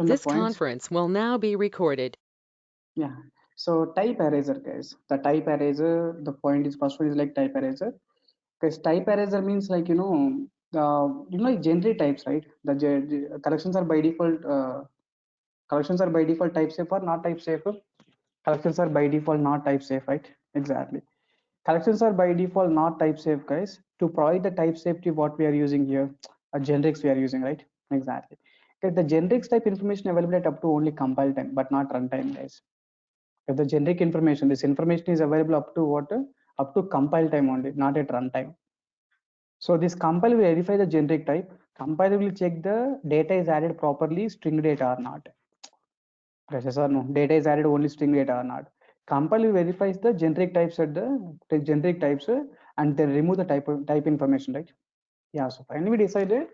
from the This points. conference will now be recorded. Yeah. So type eraser, guys. The type eraser, the point is first one is like type eraser. Because type eraser means like genre types, right? The collections are by default type safe or not type safe. Collections are by default not type safe, right? Exactly. Collections are by default not type safe, guys. To provide the type safety, what we are using here, generics we are using, right? Exactly. Okay, the generics type information available at up to only compile time, but not runtime, guys. If the generic information, this information is available up to what? Up to compile time only, not at runtime. So this compile will verify the generic type. Compiler will check the data is added properly, string data or not. Yes or no? Data is added only string data or not. Compile verifies the generic types at the generic types and then remove the type information, right? Yeah. So finally we decided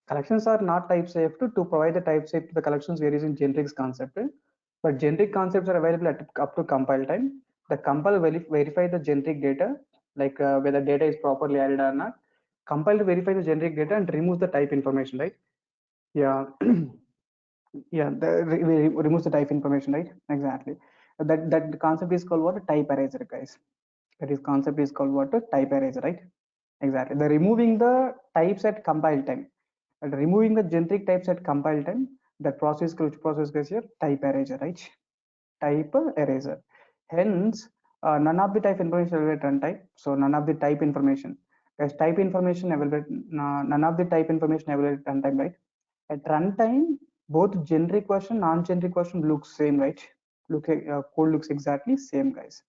collections are not type safe to provide the type safe to the collections we are using generics concept. But generic concepts are available at up to compile time. The compile verify the generic data, like whether data is properly added or not. Compile to verify the generic data and remove the type information, right? Yeah. Yeah, removes the type information, right? Exactly. That concept is called what? Type eraser, guys. That is concept is called what? Type eraser, right? Exactly. The removing the types at compile time. And removing the generic types at compile time. That process, which process goes here? Type eraser, right? Type eraser. Hence, none of the type information available at runtime. So none of the type information. As type information available, none of the type information available at runtime, right? At runtime, both generic version, non-generic version looks same, right? Code looks exactly same, guys.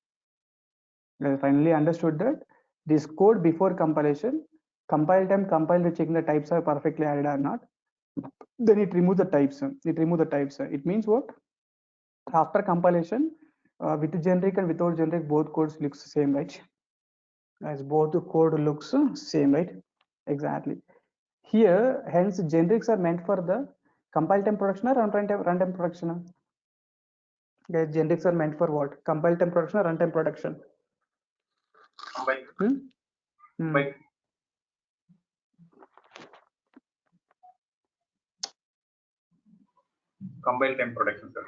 I finally understood that this code before compilation, compile time, compile to checking the types are perfectly added or not. Then it removes the types. It removes the types. It means what? After compilation, with generic and without generic, both codes looks same, right? As both the code looks same, right? Exactly. Here, hence, generics are meant for the compile time production or runtime production. The generics are meant for what? Compile time production or runtime production? Compile. Compile. Compile time production, sir.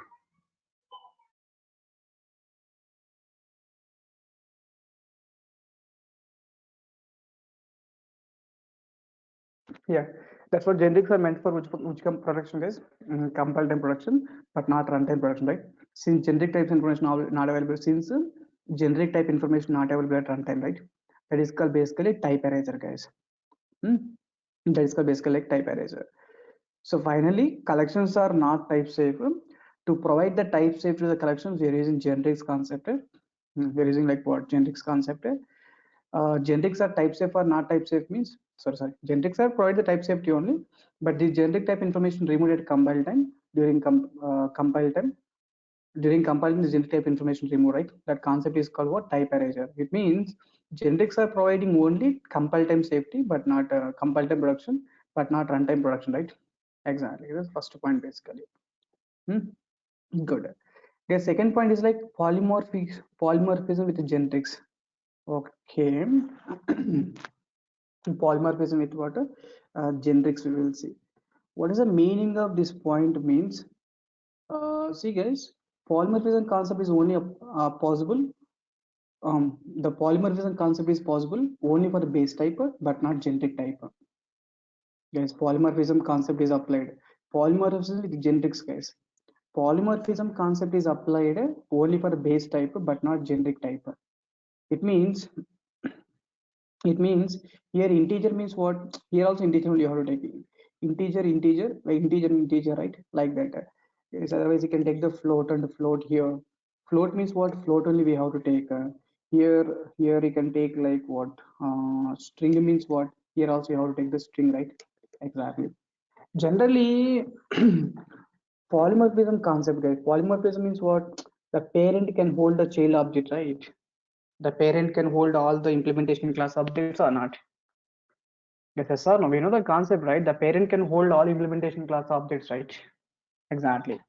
Yeah, that's what generics are meant for. Which production is compile time production, but not runtime production, right? Since generic types information not available, since generic type information not available at runtime, right? That is called basically type eraser, guys. That is called basically like type eraser. So finally, collections are not type safe. To provide the type safe to the collections, we are using generics concept. We are using like what? Generics concept. Generics are type safe or not type safe means, sorry, generics are provide the type safety only, but the generic type information removed at compile time. During compile time, during compiling the generic type information removed, right? That concept is called what? Type erasure. It means generics are providing only compile time safety, but not compile time production, but not runtime production, right? Exactly. That's first point basically. Good. The second point is like polymorphism with generics. Okay. Polymorphism with what? Generics we will see. What is the meaning of this point means? See guys, polymorphism concept is only possible. The polymorphism concept is possible only for the base type, but not generic type. Guys, polymorphism concept is applied. Polymorphism with generics, guys. Polymorphism concept is applied only for the base type, but not generic type. It means here integer means what? Here also integer only you have to take integer, like integer, right? Like that. Yes, otherwise you can take the float and the float here. Float means what? Float only we have to take. Here you can take like what? String means what? Here also you have to take the string, right? Exactly. Generally, polymorphism concept, guys. Polymorphism means what? The parent can hold the child object, right? The parent can hold all the implementation class objects or not. Yes or no? We know the concept, right? The parent can hold all implementation class objects, right? Exactly.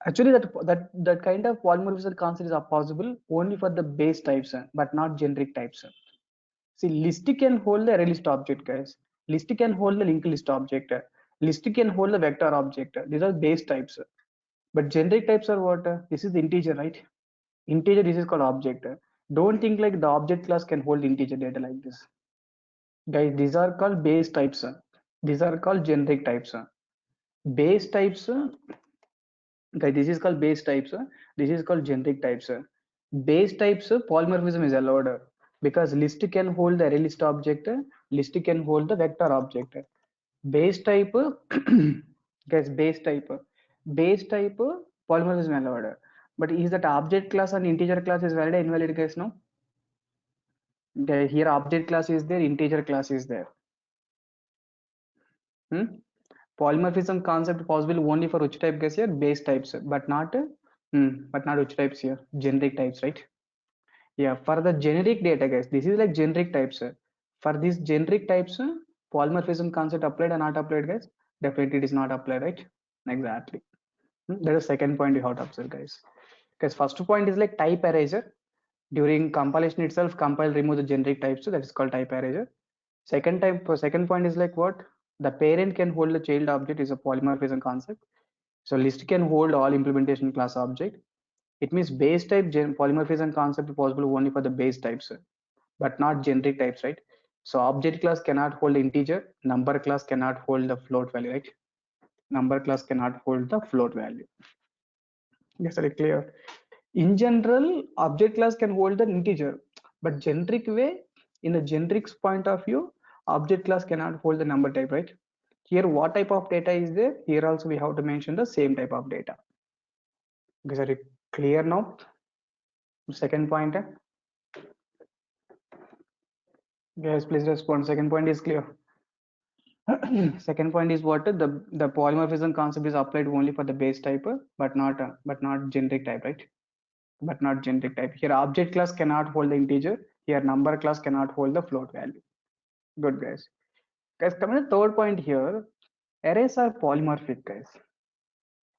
Actually, that kind of polymorphism concept is possible only for the base types, but not generic types. See, list can hold the array list object, guys. List can hold the linked list object. List can hold the vector object. These are base types. But generic types are what? This is the integer, right? Integer, this is called object. Don't think like the object class can hold integer data like this. Guys, these are called base types. These are called generic types. Base types, guys, this is called base types. This is called generic types. Base types, polymorphism is allowed because list can hold the array list object, list can hold the vector object. Base type, guys, base type polymorphism allowed. But is that object class and integer class is valid or invalid, guys? No. Here object class is there, integer class is there. Polymorphism concept possible only for which type, guys? Here base types, but not which types here, generic types, right? Yeah, for the generic data, guys, this is like generic types. For these generic types, polymorphism concept applied or not applied, guys? Definitely it is not applied, right? Exactly. That is second point you have to observe, guys. Because first point is like type erasure. During compilation itself, compile remove the generic types, so that is called type erasure. Second point is like what? The parent can hold the child object is a polymorphism concept. So list can hold all implementation class object. It means base type polymorphism concept is possible only for the base types, but not generic types, right? So object class cannot hold integer, number class cannot hold the float value, right? Number class cannot hold the float value. Yes, very clear. In general, object class can hold an integer, but generic way, in a generic point of view, object class cannot hold the number type, right? Here, what type of data is there? Here also we have to mention the same type of data. Is that clear now? Second point. Guys, please respond. Second point is clear. Second point is what the polymorphism concept is applied only for the base type, but not generic type, right? But not generic type. Here object class cannot hold the integer. Here number class cannot hold the float value. Good, guys. Guys, coming to the third point here, arrays are polymorphic, guys.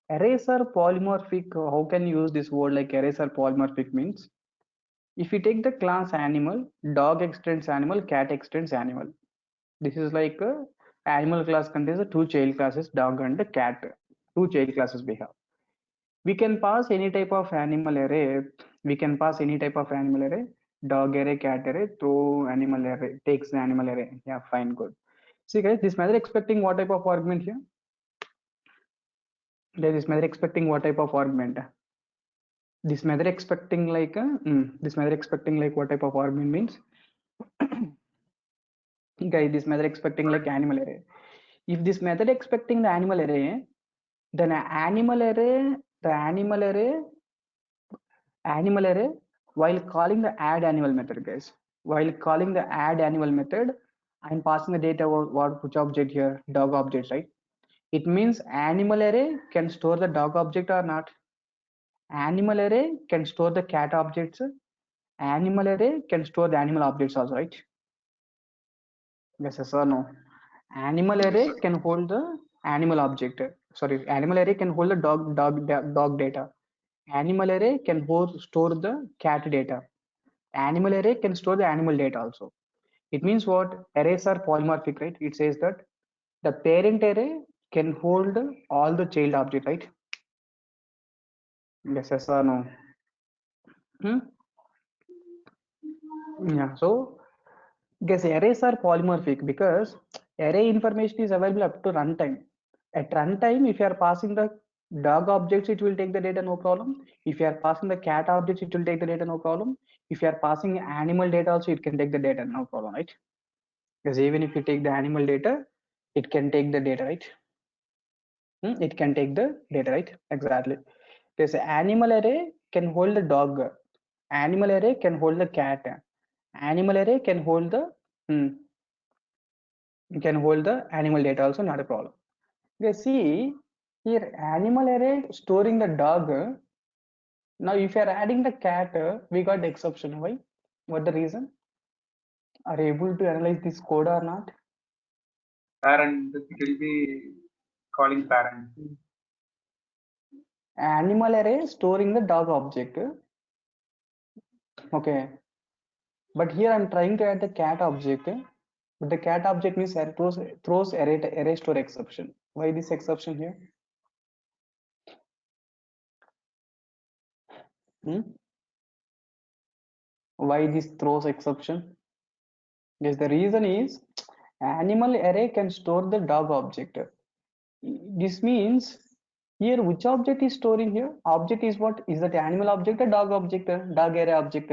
Arrays are polymorphic. How can you use this word like arrays are polymorphic means? If you take the class animal, dog extends animal, cat extends animal. This is like animal class contains the two child classes, dog and the cat. Two child classes we have. We can pass any type of animal array. We can pass any type of animal array, dog array, cat array, through animal array, takes the animal array. Yeah, fine, good. See guys, this method expecting what type of argument here? This method expecting what type of argument? This method expecting like this method expecting like what type of argument means? Guys, this method expecting like animal array. If this method expecting the animal array, then animal array, the animal array, while calling the add animal method, guys, while calling the add animal method, I'm passing the data what which object here, dog object, right? It means animal array can store the dog object or not. Animal array can store the cat objects. Animal array can store the animal objects also, right? Yes or no? Animal array can hold the animal object. Sorry, animal array can hold the dog data. Animal array can store the cat data. Animal array can store the animal data also. It means what? Arrays are polymorphic, right? It says that the parent array can hold all the child object, right? Yes or no? Yeah. So guess arrays are polymorphic because array information is available up to runtime. At runtime, if you are passing the dog objects, it will take the data, no problem. If you are passing the cat objects, it will take the data, no problem. If you are passing animal data also, it can take the data, no problem, right? Because even if you take the animal data, it can take the data, right? It can take the data, right? Exactly. Because animal array can hold the dog. Animal array can hold the cat. Animal array can hold the animal data also, not a problem. Okay, see here animal array storing the dog. Now if you are adding the cat, we got the exception. Why? What the reason? Are you able to analyze this code or not? Parent, it will be calling parent. Animal array storing the dog object. Okay, but here I'm trying to add the cat object, but the cat object means throws array store exception. Why this exception here? Why this throws exception? Yes, the reason is animal array can store the dog object. This means here which object is storing here? Object is what? Is that animal object or dog object? Dog array object?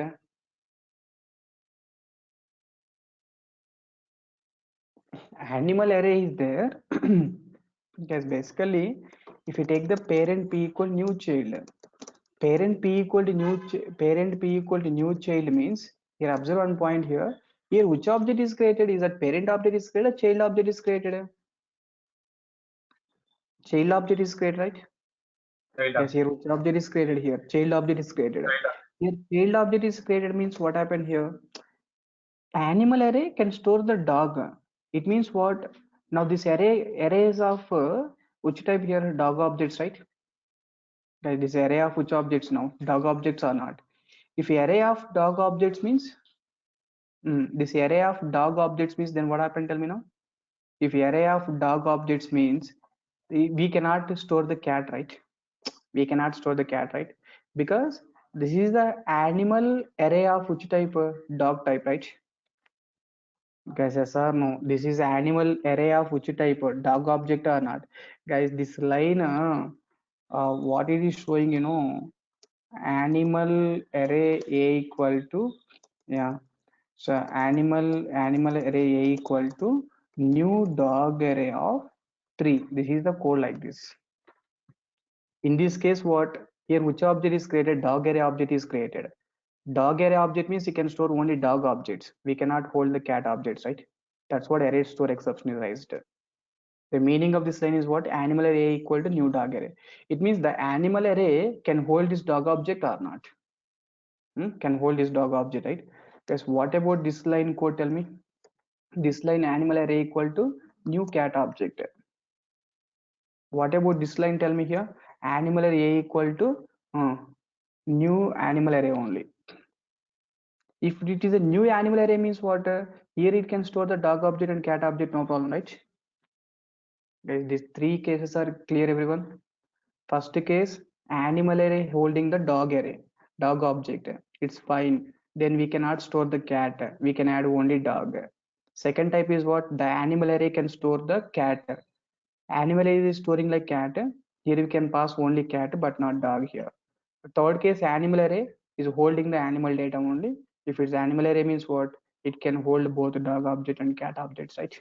Animal array is there because basically if you take the parent p equal new child, parent p equal to new child means here observe one point here. Here which object is created? Is that parent object is created or child object is created? Child object is created, right? Right. Yes, here which object is created here? Child object is created. Here child object is created means what happened here? Animal array can store the dog. It means what? Now this array is of which type here? Dog objects, right? That is array of which objects now? Dog objects or not? If array of dog objects means this array of dog objects means then what happened? Tell me now. If array of dog objects means we cannot store the cat, right? We cannot store the cat, right? Because this is the animal array of which type? Dog type, right? Guys, yes or no? This is animal array of which type? Dog object or not? Guys, this line, what it is showing, animal array A equal to, yeah. So animal array A equal to new dog array of 3. This is the code like this. In this case, what? Here, which object is created? Dog array object is created. Dog array object means you can store only dog objects. We cannot hold the cat objects, right? That's what array store exception is raised. The meaning of this line is what? Animal array equal to new dog array. It means the animal array can hold this dog object or not. Can hold this dog object, right? Because what about this line code? Tell me. This line animal array equal to new cat object. What about this line? Tell me here. Animal array equal to new animal array only. If it is a new animal array means what? Here it can store the dog object and cat object, no problem, right? Guys, these 3 cases are clear, everyone. First case, animal array holding the dog array, dog object. It's fine. Then we cannot store the cat. We can add only dog. Second type is what? The animal array can store the cat. Animal array is storing like cat. Here we can pass only cat but not dog here. Third case, animal array is holding the animal data only. If it's animal array means what? It can hold both dog object and cat objects, right?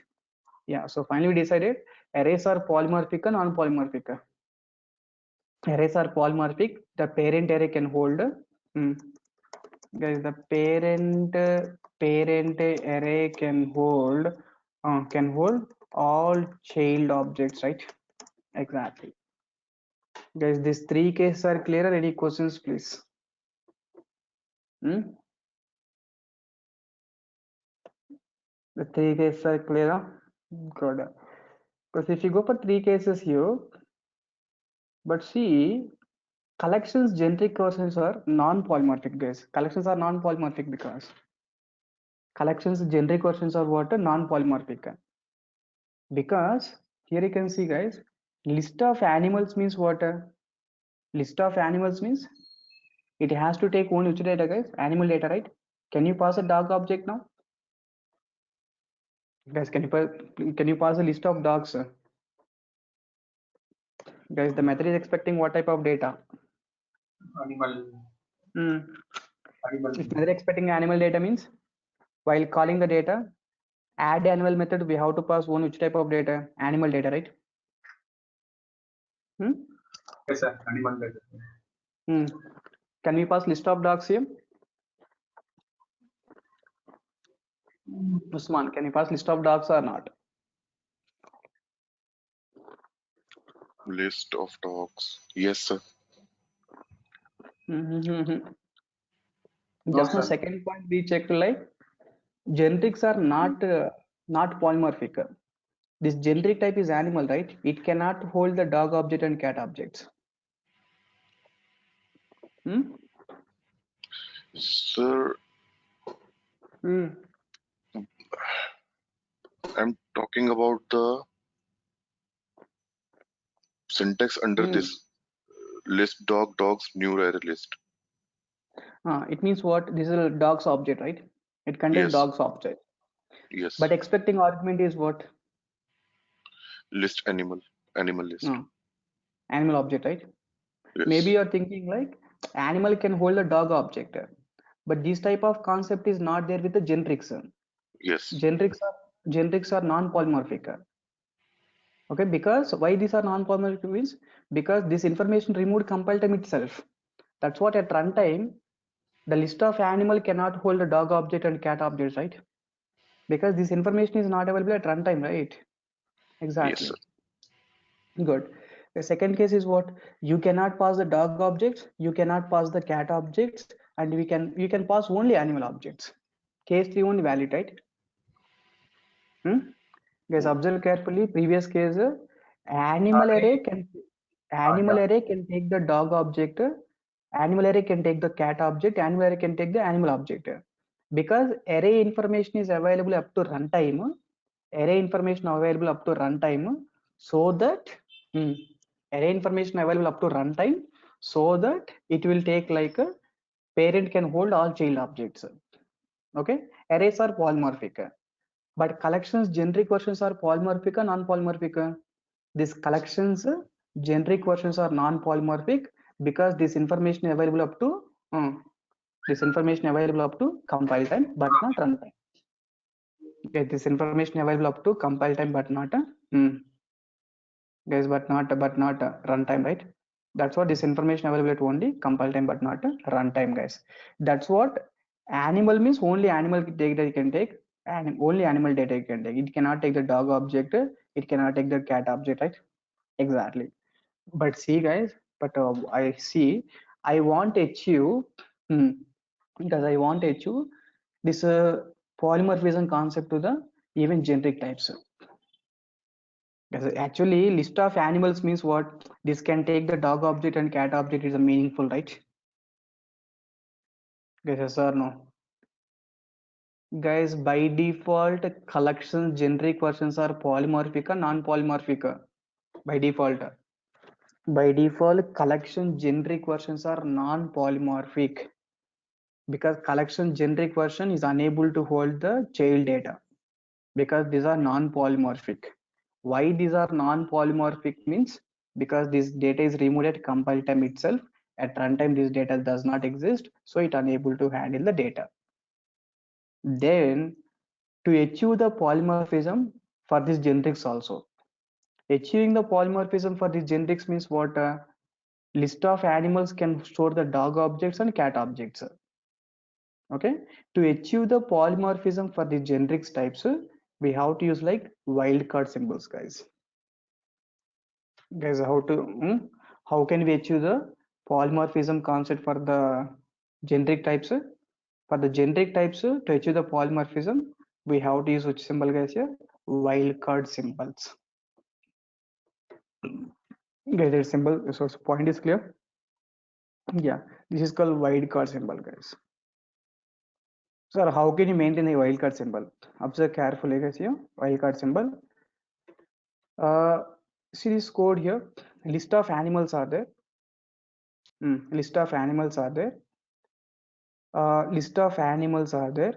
Yeah, so finally we decided arrays are polymorphic and non-polymorphic. Arrays are polymorphic. The parent array can hold guys, the parent array can hold all child objects, right? Exactly. Guys, these 3 cases are clear. Any questions, please? The 3 cases are clear. Good. Because if you go for 3 cases here, but see, collections generic versions are non-polymorphic, guys. Collections are non-polymorphic because collections generic versions are what? Non-polymorphic. Because here you can see, guys, list of animals means what? List of animals means it has to take only which data, guys? Animal data, right? Can you pass a dog object now? Guys, can you pass a list of dogs? Guys, the method is expecting what type of data? Animal. Animal. If method expecting animal data means while calling the data, add animal method, we have to pass one which type of data? Animal data, right? Yes, sir. Animal data. Can we pass list of dogs here? Usman, can you pass list of dogs or not? List of dogs. Yes, sir. Just now, sir. second point we checked, like generics are not polymorphic. This generic type is animal, right? It cannot hold the dog object and cat objects. Sir, I'm talking about the syntax under Hmm. this list dog dogs new array list. It means what? This is a dogs object, right? It contains Yes, dogs object. yes. But expecting argument is what? List animal list. No, animal object, right? Maybe Yes, you're thinking like animal can hold a dog object, but this type of concept is not there with the generics. yes, Generics are non-polymorphic. Okay, because why these are non-polymorphic means because this information removed compile time itself. That's what at runtime the list of animal cannot hold a dog object and cat object, right? Because this information is not available at runtime, right? yes, Exactly. sir. Good. The second case is what? You cannot pass the dog objects, you cannot pass the cat objects, and you can pass only animal objects. Case 3 only valid, right? Guys, observe carefully. Previous case, animal array Array. can Yeah. animal array can take the dog object, animal array can take the cat object, animal array can take the animal object. Because array information is available up to runtime, array information available up to runtime, so that hmm, array information available up to runtime, so that it will take like a parent can hold all child objects. Okay, arrays are polymorphic. But collections generic versions are polymorphic or non-polymorphic. These collections generic versions are non-polymorphic because this information available up to compile time but not runtime. Okay, this information available up to compile time but not guys but not runtime, right? That's what this information available at only compile time but not runtime, guys. That's what animal means. Only animal data you can take, and only animal data you can take. It cannot take the dog object, it cannot take the cat object, right? Exactly. But see, guys, but I want to achieve because I want to achieve this polymorphism concept to the even generic types. Yes, actually, list of animals means what? This can take the dog object and cat object is a meaningful, right? Guys, yes or no? Guys, by default, collection generic versions are polymorphic or non-polymorphic. By default. By default, collection generic versions are non-polymorphic because collection generic version is unable to hold the child data because these are non-polymorphic. Why these are non-polymorphic means because this data is removed at compile time itself. At runtime, this data does not exist, so it unable to handle the data. Then to achieve the polymorphism for these generics also, achieving the polymorphism for these generics means what? List of animals can store the dog objects and cat objects. Okay, to achieve the polymorphism for the generics types, we have to use like wildcard symbols, guys. Guys, how can we achieve the polymorphism concept for the generic types? For the generic types, to achieve the polymorphism, we have to use which symbol, guys? Here, wildcard symbols. Guys, that symbol. So point is clear. Yeah, this is called wildcard symbol, guys. Sir, how can you maintain a wildcard symbol? Observe carefully, guys. Here, wildcard symbol. See this code here. List of animals are there. List of animals are there. List of animals are there.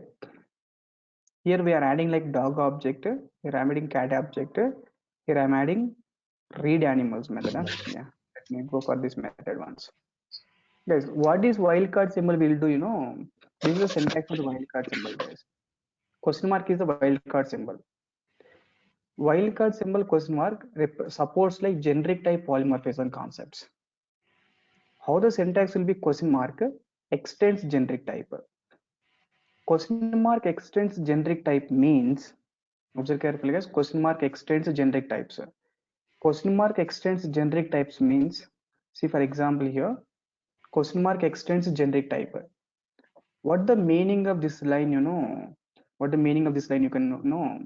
Here we are adding like dog object. Here I'm adding cat object. Here I'm adding read animals method. Yeah, let me go for this method once. Guys, what is wildcard symbol will do? This is the syntax for the wildcard symbol, guys. Question mark is the wildcard symbol. Wildcard symbol question mark supports like generic type polymorphism concepts. How the syntax will be question mark extends generic type. Question mark extends generic type means, observe carefully, guys. Question mark extends generic types. Question mark extends generic types means, see for example here, question mark extends generic type. What the meaning of this line? What the meaning of this line? You can know.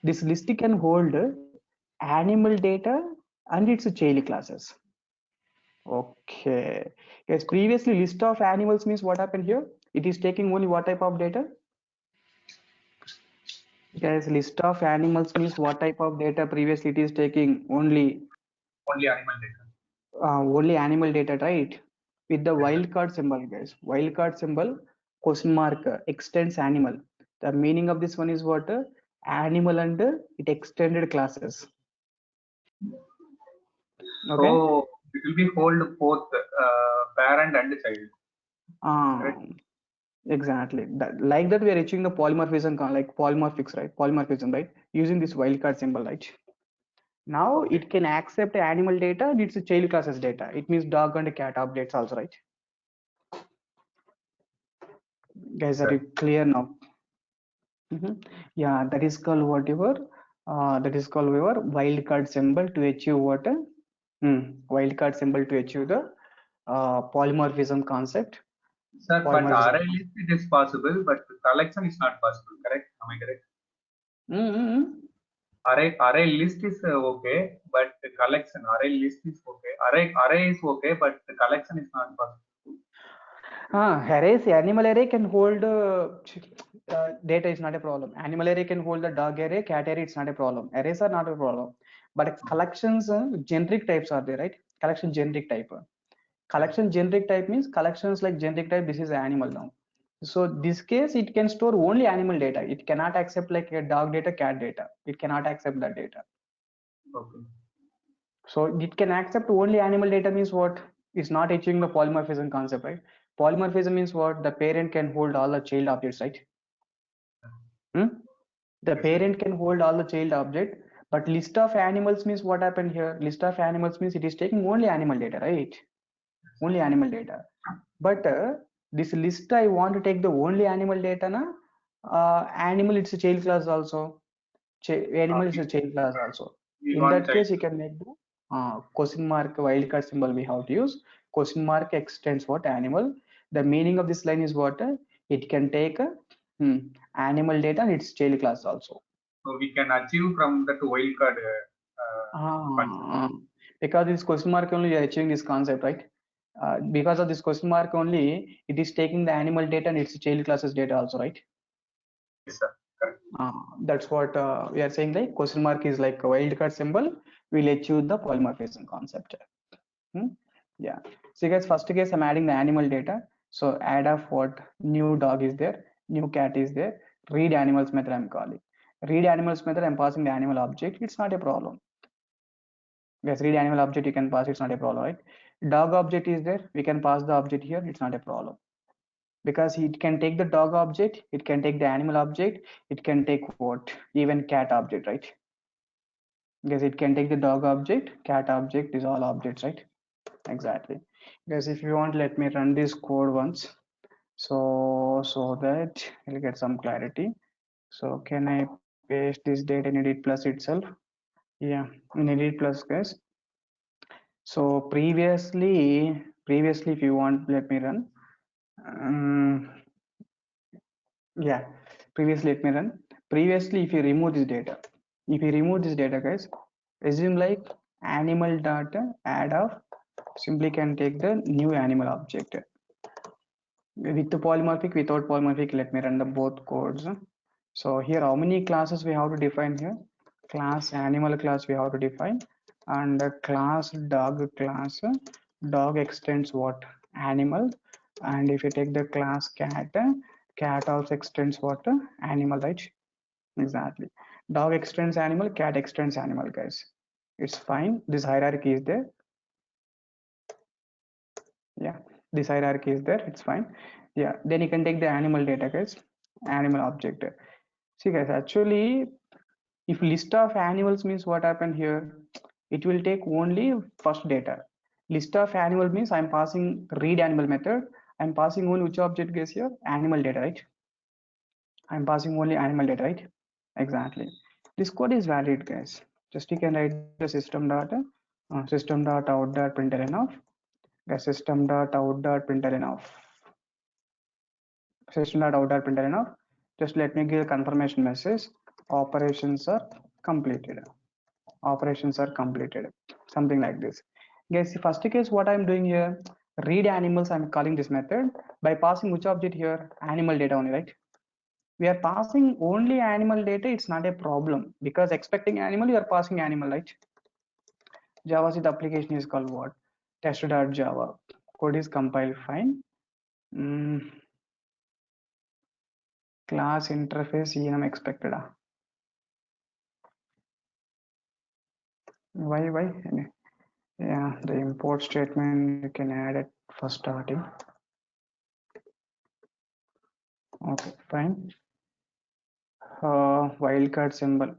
This list can hold animal data and its child classes. Okay. Yes, previously list of animals means what happened here? It is taking only what type of data? Guys, list of animals means what type of data? Previously it is taking only Only animal data. Only animal data, right? With the wildcard symbol, guys. Wildcard symbol, question mark, extends animal. The meaning of this one is what? Animal and it extended classes. Okay. So it will be hold both parent and child. Exactly. Like that, we are achieving the polymorphism, like polymorphics, right? Polymorphism, right? Using this wildcard symbol, right? Now Okay. it can accept animal data and it's a child classes data. It means dog and cat updates also, right? Guys, are you clear now? Yeah, that is called whatever. That is called whatever wildcard symbol to achieve what? Wildcard symbol to achieve the polymorphism concept. Sir, but Polymorphism. array list it is possible, but collection is not possible. Correct? Am I correct? Array list is okay, but the collection array list is okay. Array is okay, but the collection is not possible. Arrays, animal array can hold data is not a problem. Animal array can hold the dog array, cat array, it's not a problem. Arrays are not a problem. But collections, generic types are there, right? Collection generic type. Collection generic type means collections like generic type, this is animal now. So this case, it can store only animal data. It cannot accept like a dog data, cat data. It cannot accept that data. Okay. So it can accept only animal data means what? It's not achieving the polymorphism concept, right? Polymorphism means what? The parent can hold all the child objects, right? The parent can hold all the child object, but list of animals means what happened here? List of animals means it is taking only animal data, right? Only animal data. But this list, I want to take the only animal data, na? Animal, it's a child class also. Animal is a child class also. In that case, you can make the question mark wildcard symbol we have to use. Question mark extends what? Animal. The meaning of this line is what? It can take animal data and its child class also. So we can achieve from that wildcard. Because this question mark only we are achieving this concept, right? Because of this question mark only, it is taking the animal data and its child classes data also, right? Yes, sir. Correct. That's what we are saying, like question mark is like a wildcard symbol. We'll achieve the polymorphism concept. Yeah. So guys, first case I'm adding the animal data. So add of what? New dog is there, new cat is there. Read animals method I'm calling. Read animals method I'm passing the animal object. It's not a problem. Yes, read animal object you can pass. It's not a problem, right? Dog object is there. We can pass the object here. It's not a problem. Because it can take the dog object, it can take the animal object, it can take what? Even cat object, right? Because it can take the dog object, cat object, is all objects, right? Exactly. Because if you want, let me run this code once. So that you'll get some clarity. So can I paste this data in edit plus itself? Yeah, in edit plus, guys. So previously, if you want, let me run. Yeah, previously let me run. Previously, if you remove this data, guys, assume like animal data add of simply can take the new animal object with the polymorphic, without polymorphic. Let me run the both codes. So here, how many classes we have to define here? Class animal class we have to define, and class dog class. Dog extends what? Animal. And if you take the class cat also extends what? Animal, right? Exactly. Dog extends animal, cat extends animal, guys. It's fine. This hierarchy is there. Yeah, this hierarchy is there. It's fine. Yeah, then you can take the animal data, guys. Animal object. See, guys, actually, if list of animals means what happened here, it will take only first data. List of animal means I'm passing read animal method. I'm passing only which object, guys, here? Animal data, right? I'm passing only animal data, right? Exactly. This code is valid, guys. Just you can write the system data, system dot out dot println of, guys, system dot out dot println of, system dot out dot println of. Just let me give a confirmation message. Operations are completed. Operations are completed. Something like this. Guys, first case, what I'm doing here, read animals. I'm calling this method by passing which object here? Animal data only, right? We are passing only animal data. It's not a problem because expecting animal, you are passing animal, right? Java the application is called what? Test.java. Code is compiled fine. Class interface enum expected. Why? Yeah, the import statement you can add it for starting. Okay, fine. Wildcard symbol.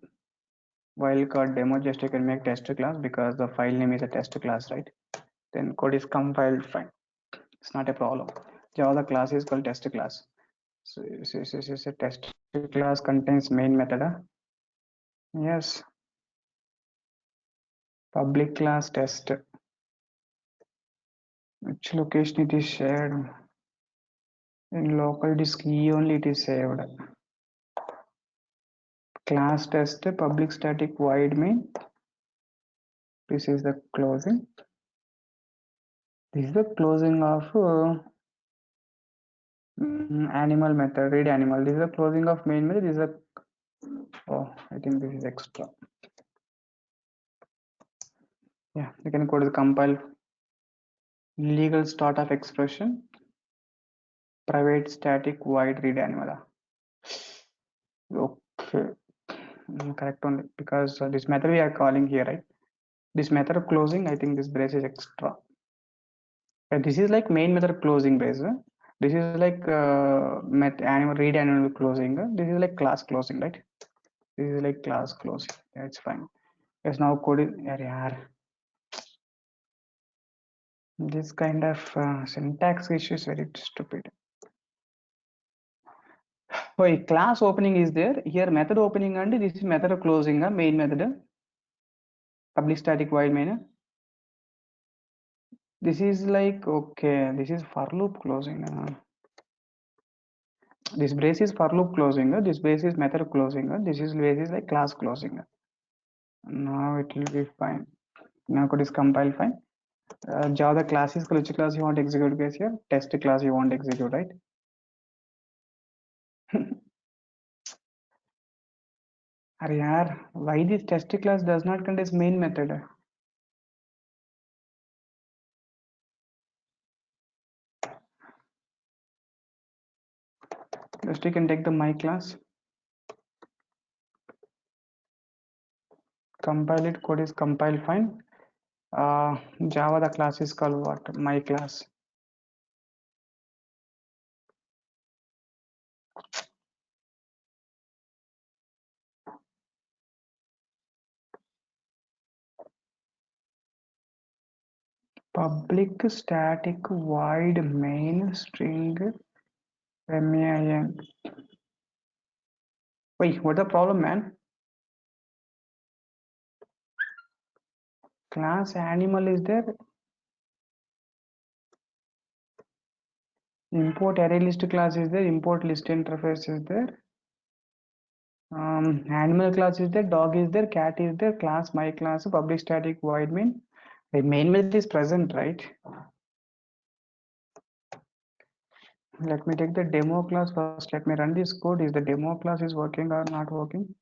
Wildcard demo, just you can make test class because the file name is a test class, right? Then code is compiled fine. It's not a problem. Java class is called test class. So test class contains main method. Yes. Public class test. Which location it is shared? In local disk E only it is saved. Class test public static void main. This is the closing. This is the closing of animal method, read animal. This is the closing of main method. This is a, oh, I think this is extra. Yeah, you can go to the compile. Legal start of expression. Private static void read animal. Okay, correct only because this method we are calling here, right? This method of closing, I think this brace is extra. And this is like main method closing brace. This is like animal read animal closing. This is like class closing, right? This is like class closing. Yeah, it's fine. Yes, now code is this kind of syntax issue is very stupid. Wait, class opening is there here, method opening, and this is method of closing, main method, public static void main. This is like, okay, this is for loop closing. This brace is for loop closing. This brace is method closing. This is brace is like class closing. Now it will be fine. Now code is compile fine. Java class is which class you want to execute guys here? Test class you want to execute, right? Why this test class does not contain main method? Just you can take the my class, compile it, code is compile fine. Java the class is called what? My class. Public static void main string main. Wait, what the problem, man? Class animal is there. Import array list class is there. Import list interface is there. Animal class is there. Dog is there. Cat is there. Class my class. Public static void main. The main method is present, right? Let me take the demo class first. Let me run this code. Is the demo class is working or not working?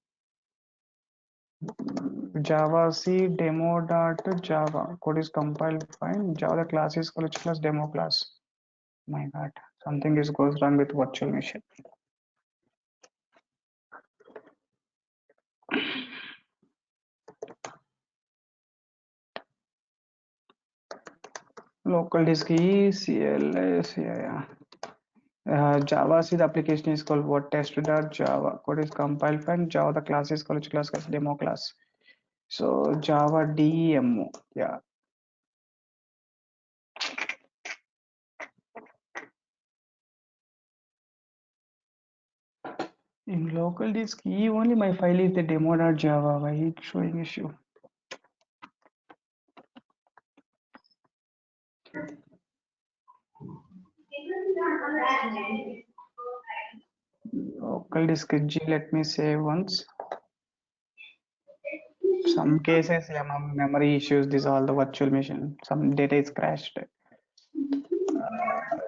Java C demo.java code is compiled fine. Java class is college class demo class. My God, something is goes wrong with virtual machine. Local disk E CLS, yeah. Java C the application is called what? Test.java code is compiled fine. Java the class is college class demo class. So Java demo, yeah. In local disk E only my file is the demo.java. Why it's showing issue? Local disk G, let me save once. Some cases, yeah, memory issues, this all the virtual machine, some data is crashed.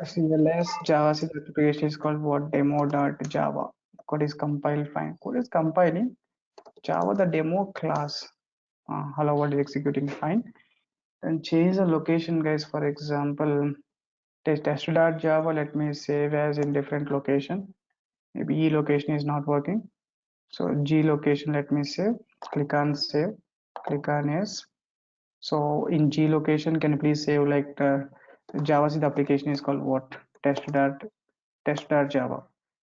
CLS Java C application is called what? Demo.java code is compiled fine. Code is compiling. Java the demo class. Hello world is executing fine. and change the location, guys. For example, test.java, let me save as in different location. Maybe E location is not working. So G location, let me save. Click on save. Click on yes. So in G location, can you please save like the Java C, the application is called what? Test.java.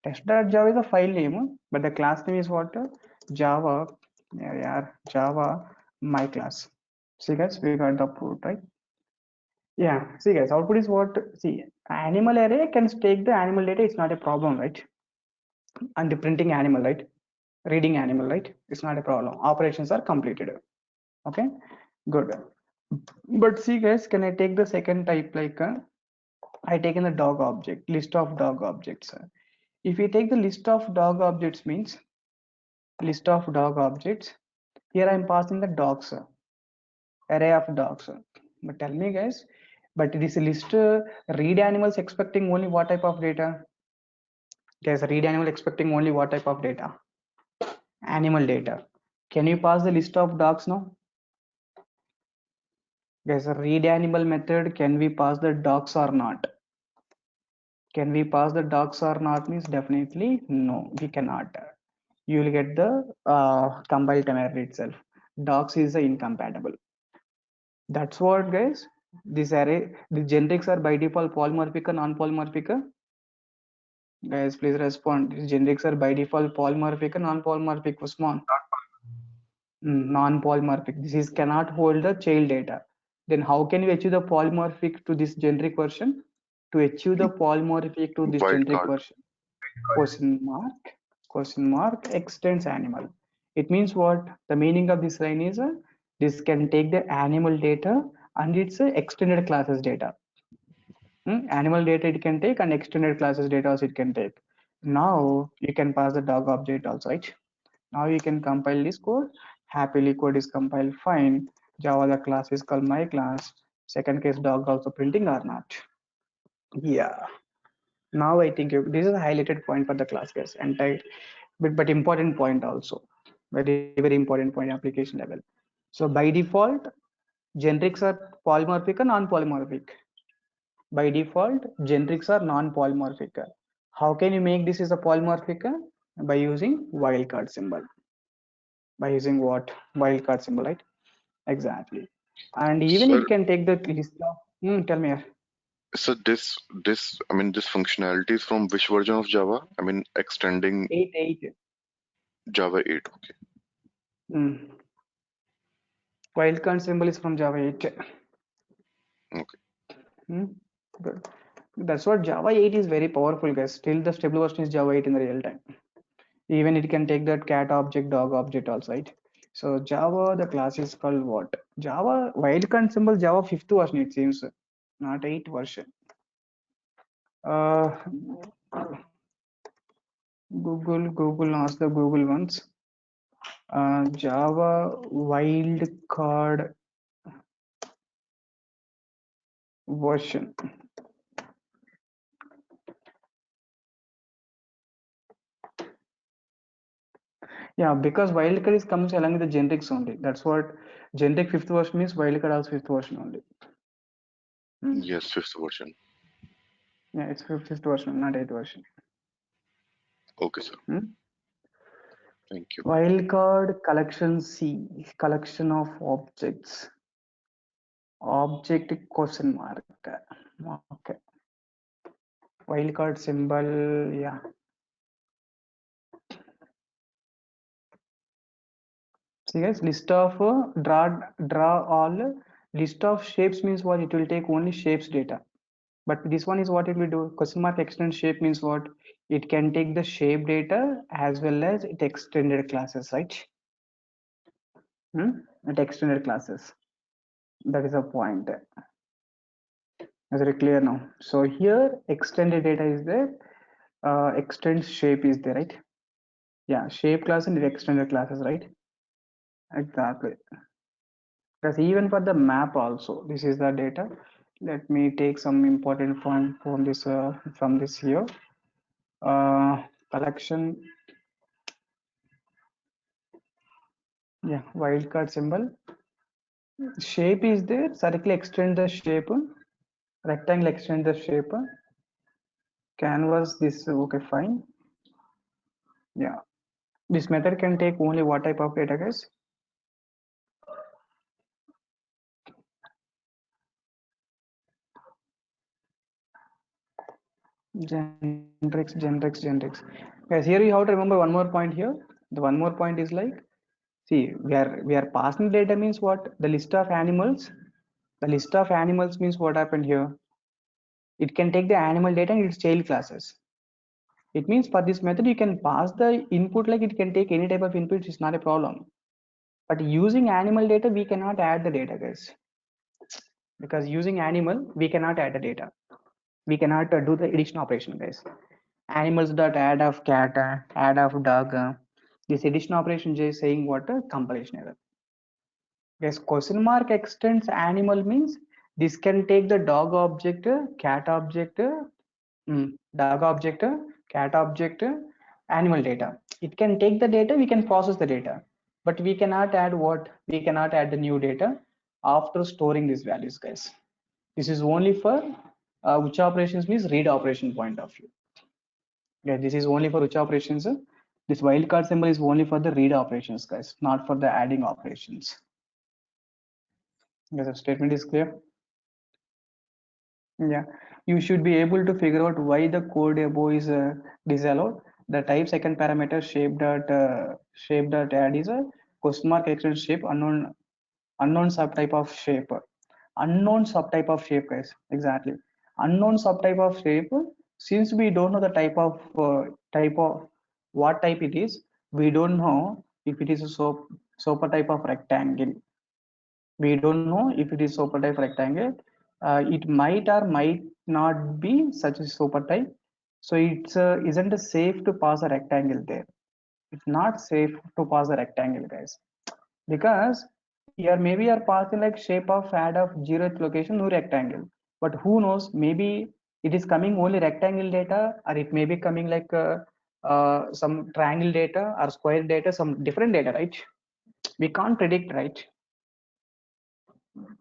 Test.java is a file name, but the class name is what? Java. Yeah, Java my class. See guys, we got the output, right? Yeah, see guys, output is what? See, animal array can take the animal data, it's not a problem, right? And the printing animal, right? Reading animal, right? It's not a problem. Operations are completed. Okay, good. But see guys, can I take the second type like I taken the dog object, list of dog objects. If we take the list of dog objects means list of dog objects, here I'm passing the dogs, array of dogs. But tell me guys, but this list read animals expecting only what type of data? Guys, read animal expecting only what type of data? Animal data. Can you pass the list of dogs now? Guys, read animal method, can we pass the dogs or not? Can we pass the dogs or not means definitely no, we cannot. You will get the compile time error itself. Docs is incompatible. That's what guys. This array, the generics are by default polymorphic or non-polymorphic. Guys, please respond. These generics are by default polymorphic or non-polymorphic. Usman. Non-polymorphic. This is cannot hold the child data. Then how can we achieve the polymorphic to this generic version? To achieve the polymorphic to this generic Wildcard. version, question mark extends animal. It means what? The meaning of this line is this can take the animal data and it's extended classes data. Animal data it can take and extended classes data also it can take. Now you can pass the dog object also, right? Now you can compile this code. Happily code is compiled fine. Java the class is called my class. Second case dog also printing or not. Yeah. Now I think this is a highlighted point for the class guys. But important point also. Very important point application level. So by default, generics are polymorphic or non-polymorphic. By default, generics are non-polymorphic. How can you make this is a polymorphic? By using wildcard symbol. By using what? Wildcard symbol, right? Exactly. And even Sir, it can take the list of tell me. so this this functionality is from which version of Java? Extending 8.8. Java 8. Okay. Wildcard symbol is from Java 8. Okay. Good. That's what Java 8 is very powerful, guys. Still the stable version is Java 8 in the real time. Even it can take that cat object, dog object also, right? So Java, the class is called what? Java wildcard symbol Java 5th version it seems, not 8 version. Google ask the Google ones. Java wildcard version. Yeah, because wildcard is comes along with the generics only. That's what generic 5th version means. Wildcard also 5th version only. Yes, 5th version. Yeah, it's 5th version, not 8th version. Okay, sir. Thank you. Wildcard collection C, collection of objects. Object question mark. Okay. Wildcard symbol, yeah. See guys, list of draw all. List of shapes means what? It will take only shapes data. But this one is what it will do. Question mark extend shape means what? It can take the shape data as well as it extended classes, right? It extended classes. That is a point. Is it clear now? So here extended data is there. Extend shape is there, right? Yeah, shape class and extended classes, right? Exactly. Because even for the map also, this is the data. Let me take some important point from this here. Collection. Yeah, wildcard symbol. Shape is there. Circle extend the shape. Rectangle extend the shape. Canvas this. Okay, fine. Yeah. This method can take only what type of data, guys? Generics. Guys, here you have to remember one more point here. The one more point is like, see, we are passing data means what? The list of animals. The list of animals means what happened here? It can take the animal data and its child classes. It means for this method you can pass the input like it can take any type of input. It's not a problem. But using animal data, we cannot add the data, guys. Because using animal, we cannot add the data. We cannot do the addition operation, guys. Animals dot add of cat, add of dog. This addition operation is saying what? Compilation error. Yes, question mark extends animal means this can take the dog object, cat object, dog object, cat object, animal data. It can take the data, we can process the data, but we cannot add what? We cannot add the new data after storing these values, guys. This is only for which operations means read operation point of view. Yeah, this is only for which operations? This wildcard symbol is only for the read operations, guys, not for the adding operations. Yes, the statement is clear. Yeah, you should be able to figure out why the code above is disallowed. The type second parameter shape dot add is a question mark extension shape unknown subtype of shape. Unknown subtype of shape, guys. Exactly. Unknown subtype of shape. Since we don't know the type of what type it is, we don't know if it is a super type of rectangle. We don't know if it is super type rectangle. It might or might not be such a super type. So it's isn't safe to pass a rectangle there. It's not safe to pass a rectangle, guys, because here maybe you are passing like shape of add of 0th location no rectangle, but who knows, maybe it is coming only rectangle data, or it may be coming like some triangle data or square data, some different data, right? We can't predict, right?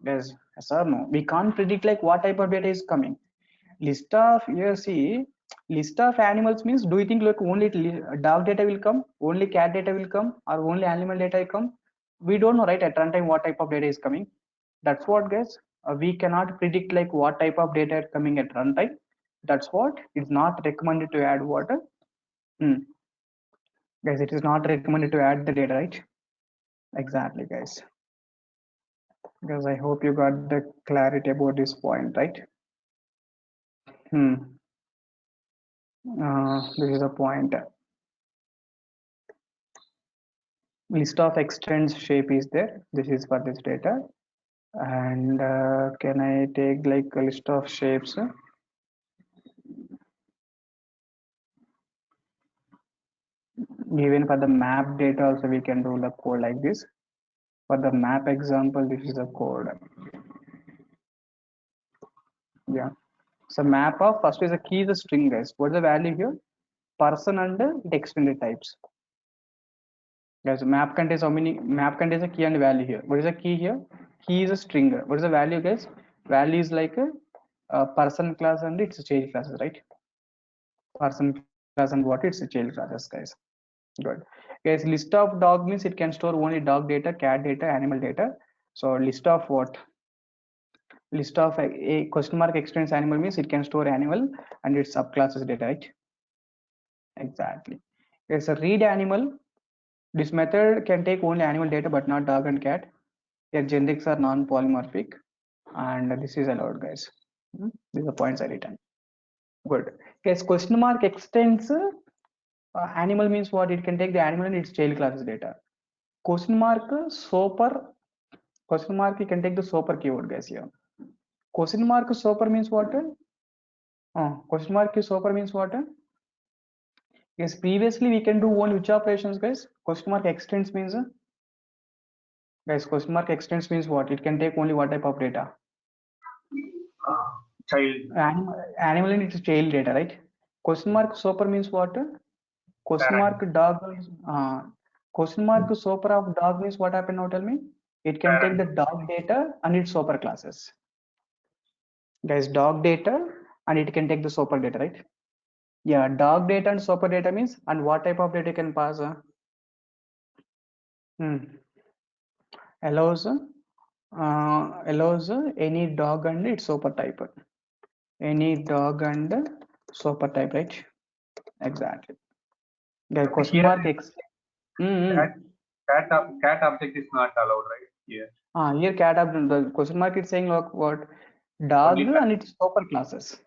Yes or no, we can't predict like what type of data is coming. List of, you see, list of animals means, do you think like only dog data will come, only cat data will come, or only animal data will come? We don't know, right, at runtime what type of data is coming. That's what, guys, we cannot predict like what type of data is coming at runtime. That's what it's not recommended to add water. Guys, it is not recommended to add the data, right? Exactly, guys. Because I hope you got the clarity about this point, right? This is a point. List of extends shape is there. This is for this data. And can I take like a list of shapes? Even for the map data also we can do the code like this. For the map example, this is a code. Yeah. So map of first is a key is a string, guys. What's the value here? Person and it extended types. Guys, map contains how many? Map contains a key and value here. What is the key here? Key is a string. What is the value, guys? Value is like a person class and it's a child classes, right? Person class and what? It's a child classes, guys. Good. Guys, list of dog means it can store only dog data, cat data, animal data. So list of what? List of a question mark extends animal means it can store animal and its subclasses data, right? Exactly. It's a read animal. This method can take only animal data but not dog and cat. Their generics are non-polymorphic, and this is allowed, guys. These are points I written. Good. Yes, question mark extends animal means what? It can take the animal and its child classes data. Question mark super. Question mark, you can take the super keyword, guys, here. Question mark super means what? Question mark super means what? Yes, previously we can do one which operations, guys? Question mark extends means guys, question mark extends means what? It can take only what type of data? Child. Animal and its child data, right? Question mark super means what? Question mark dog. Question mark super of dog means what happened now? Tell me. It can take the dog data and its super classes. Guys, dog data and it can take the super data, right? Yeah, dog data and super data means, and what type of data can pass? Allows any dog and its super type. Any dog and super type, right? Exactly. Guys, question mark X. Cat object is not allowed, right? Here. Here cat object, the question mark is saying like what? Dog and its super classes.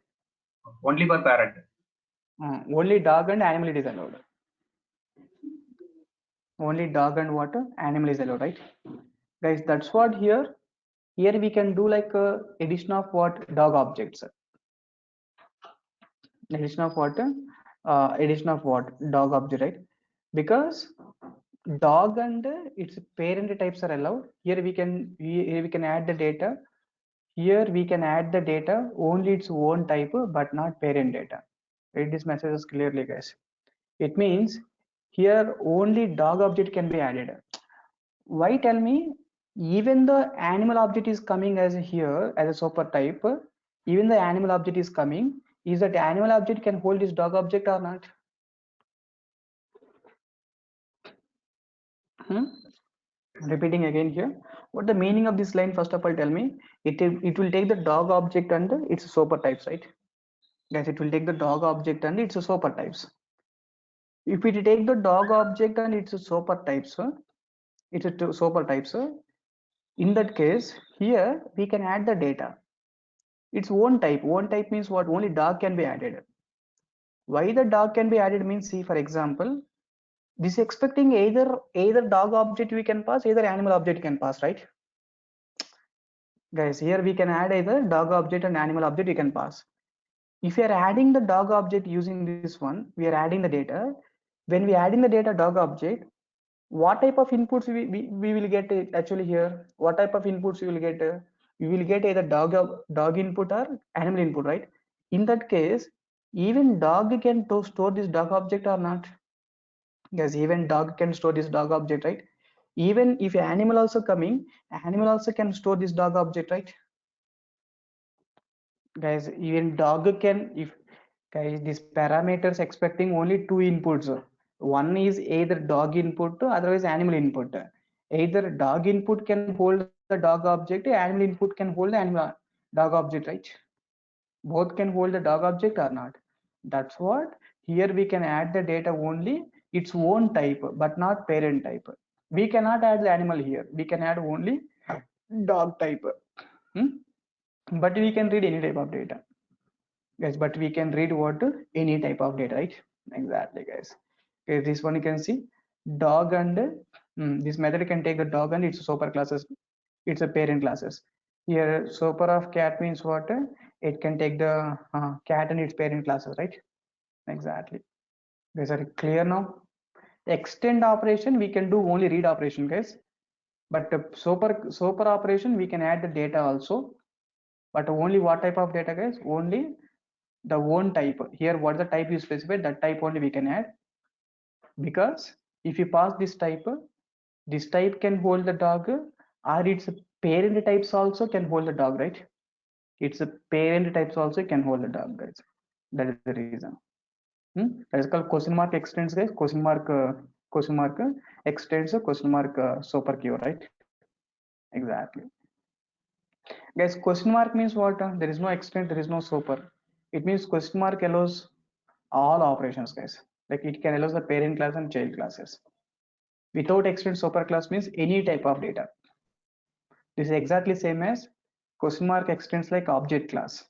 Only for parent. Only dog and animal it is allowed. Only dog and what? Animal is allowed, right? Guys, that's what here. Here we can do like addition of what? Dog objects. Addition of what? Addition of what? Dog object, right? Because dog and its parent types are allowed. Here we can add the data. Here we can add the data only its own type but not parent data. Read this messages clearly, guys. It means here only dog object can be added. Why? Tell me. Even the animal object is coming as here as a super type. Even the animal object is coming. Is that animal object can hold this dog object or not? Repeating again here. What the meaning of this line? First of all, tell me. It will take the dog object and its super types, right? Guys, it will take the dog object and its super types. If we take the dog object and its super types, in that case, here we can add the data. Its own type. Own type means what? Only dog can be added. Why the dog can be added means, see, for example, this expecting either dog object we can pass, either animal object can pass, right? Guys, here we can add either dog object and animal object we can pass. If we are adding the dog object using this one, we are adding the data. When we add in the data dog object, what type of inputs we will get actually here? What type of inputs we will get? We will get either dog input or animal input, right? In that case, even dog can store this dog object or not? Yes, even dog can store this dog object, right? Even if animal also coming, animal also can store this dog object, right? Guys, even dog can, if guys, these parameters expecting only two inputs. One is either dog input, otherwise animal input. Either dog input can hold the dog object, animal input can hold the animal dog object, right? Both can hold the dog object or not. That's what here we can add the data only its own type, but not parent type. We cannot add the animal here. We can add only dog type. But we can read any type of data. Guys, but we can read what? Any type of data, right? Exactly, guys. Okay, this one you can see dog and this method can take the dog and its super classes. It's a parent classes. Here super of cat means what? It can take the cat and its parent classes, right? Exactly. Guys, are clear now? Extend operation we can do only read operation, guys. But super operation we can add the data also. But only what type of data, guys? Only the own type. Here what the type you specified, that type only we can add. Because if you pass this type can hold the dog, or its parent types also can hold the dog, right? Its parent types also can hold the dog, guys. That is the reason. That is called question mark extends, guys. Question mark extends question mark super key, right? Exactly. Guys, question mark means what? There is no extend, there is no super. It means question mark allows all operations, guys. Like it can allow the parent class and child classes. Without extend super class means any type of data. This is exactly same as question mark extends like object class.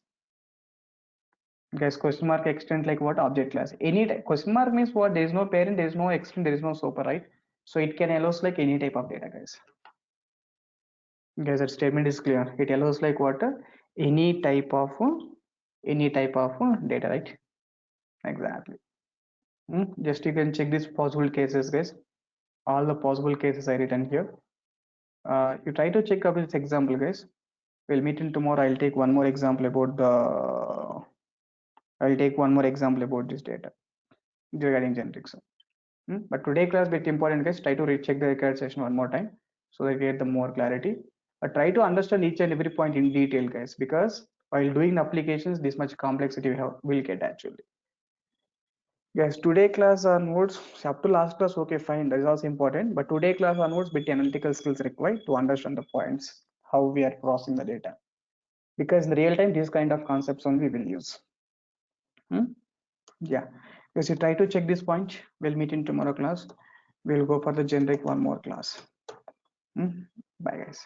Guys, question mark extends like what? Object class. Any type. Question mark means what? There is no parent, there is no extend, there is no super, right? So it can allows like any type of data, guys. Guys, that statement is clear. It allows like what? Any type of data, right? Exactly. Just you can check these possible cases, guys. All the possible cases I written here. You try to check up this example, guys. We'll meet in tomorrow. I'll take one more example about this data regarding generics. But today class bit important, guys. Try to recheck the required session one more time. so they get the more clarity. But try to understand each and every point in detail, guys, because while doing the applications, this much complexity will get actually. Guys, today class onwards, up to last class, okay, fine, that is also important. But today class onwards, bit analytical skills required to understand the points, how we are processing the data. Because in real time, these kind of concepts only we will use. Yeah, because you try to check this point, we'll meet in tomorrow class. We'll go for the generic one more class. Bye guys.